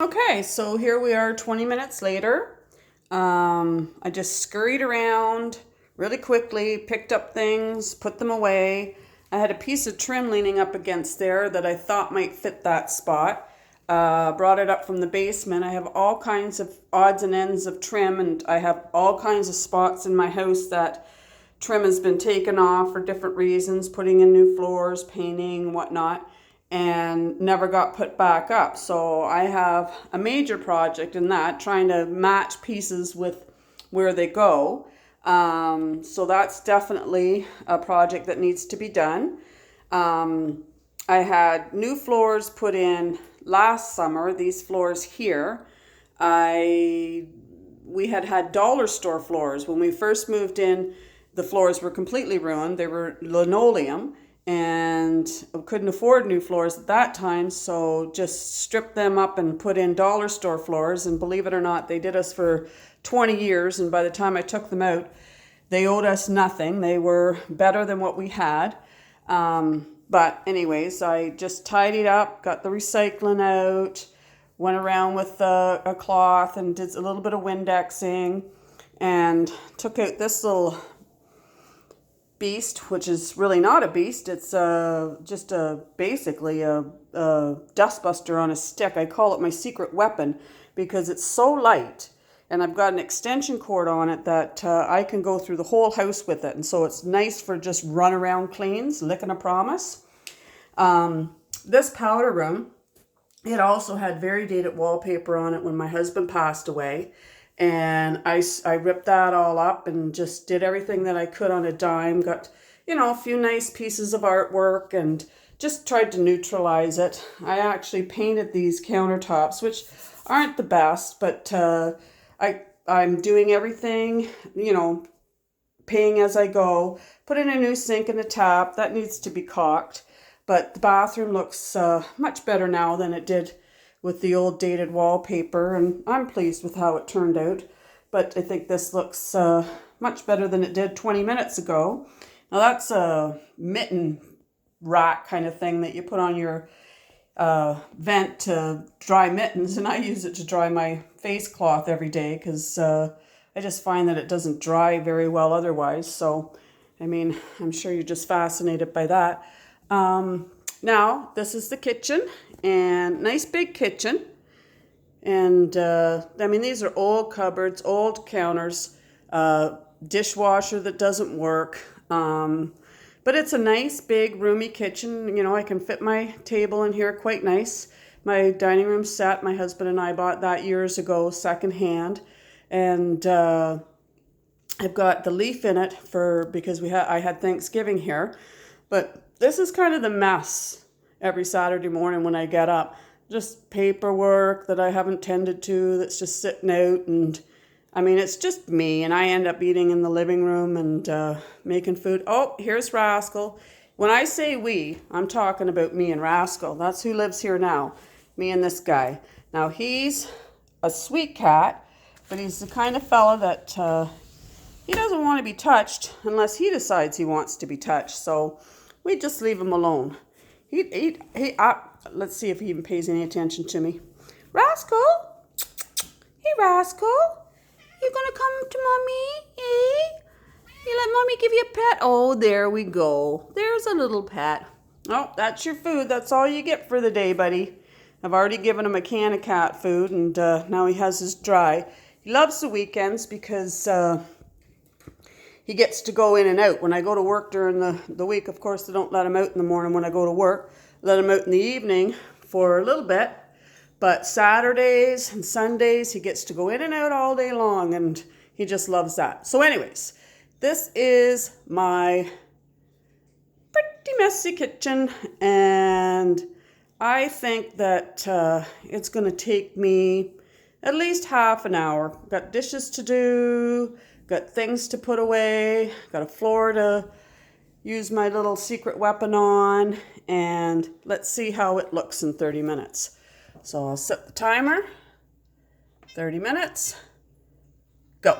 Okay, so here we are 20 minutes later. I just scurried around really quickly, picked up things, put them away. I had a piece of trim leaning up against there that I thought might fit that spot. Brought it up from the basement. I have all kinds of odds and ends of trim, and I have all kinds of spots in my house that trim has been taken off for different reasons, putting in new floors, painting, whatnot, and never got put back up. So I have a major project in that, trying to match pieces with where they go. So that's definitely a project that needs to be done. I had new floors put in last summer, these floors here. We had dollar store floors. When we first moved in, the floors were completely ruined. They were linoleum, and couldn't afford new floors at that time, so just stripped them up and put in dollar store floors. And believe it or not, they did us for 20 years, and by the time I took them out, they owed us nothing. They were better than what we had. But anyways, I just tidied up, got the recycling out, went around with a cloth and did a little bit of Windexing, and took out this little beast, which is really not a beast. It's just basically a dustbuster on a stick. I call it my secret weapon because it's so light, and I've got an extension cord on it that I can go through the whole house with it, and so it's nice for just run around cleans, licking a promise. This powder room, it also had very dated wallpaper on it when my husband passed away. And I ripped that all up and just did everything that I could on a dime. Got, a few nice pieces of artwork and just tried to neutralize it. I actually painted these countertops, which aren't the best, but I'm doing everything, paying as I go. Put in a new sink and a tap. That needs to be caulked. But the bathroom looks much better now than it did with the old dated wallpaper, and I'm pleased with how it turned out. But I think this looks much better than it did 20 minutes ago. Now that's a mitten rack kind of thing that you put on your vent to dry mittens, and I use it to dry my face cloth every day because I just find that it doesn't dry very well otherwise. So, I'm sure you're just fascinated by that. Now, this is the kitchen, and nice big kitchen. And, these are old cupboards, old counters, dishwasher that doesn't work. But it's a nice, big, roomy kitchen. I can fit my table in here quite nice. My dining room set, my husband and I bought that years ago, secondhand. And I've got the leaf in it because I had Thanksgiving here. But this is kind of the mess every Saturday morning when I get up. Just paperwork that I haven't tended to that's just sitting out. And it's just me, and I end up eating in the living room and making food. Oh, here's Rascal. When I say we, I'm talking about me and Rascal. That's who lives here now, me and this guy. Now, he's a sweet cat, but he's the kind of fella that he doesn't want to be touched unless he decides he wants to be touched. So we just leave him alone. Let's see if he even pays any attention to me. Rascal? Hey, Rascal? You gonna come to Mommy? Eh? You let Mommy give you a pet? Oh, there we go. There's a little pet. Oh, that's your food. That's all you get for the day, buddy. I've already given him a can of cat food, and now he has his dry. He loves the weekends because he gets to go in and out. When I go to work during the week, of course, they don't let him out in the morning when I go to work. Let him out in the evening for a little bit. But Saturdays and Sundays, he gets to go in and out all day long, and he just loves that. So anyways, this is my pretty messy kitchen, and I think that it's going to take me at least half an hour. Got dishes to do, got things to put away, got a floor to use my little secret weapon on, and let's see how it looks in 30 minutes. So I'll set the timer, 30 minutes, go.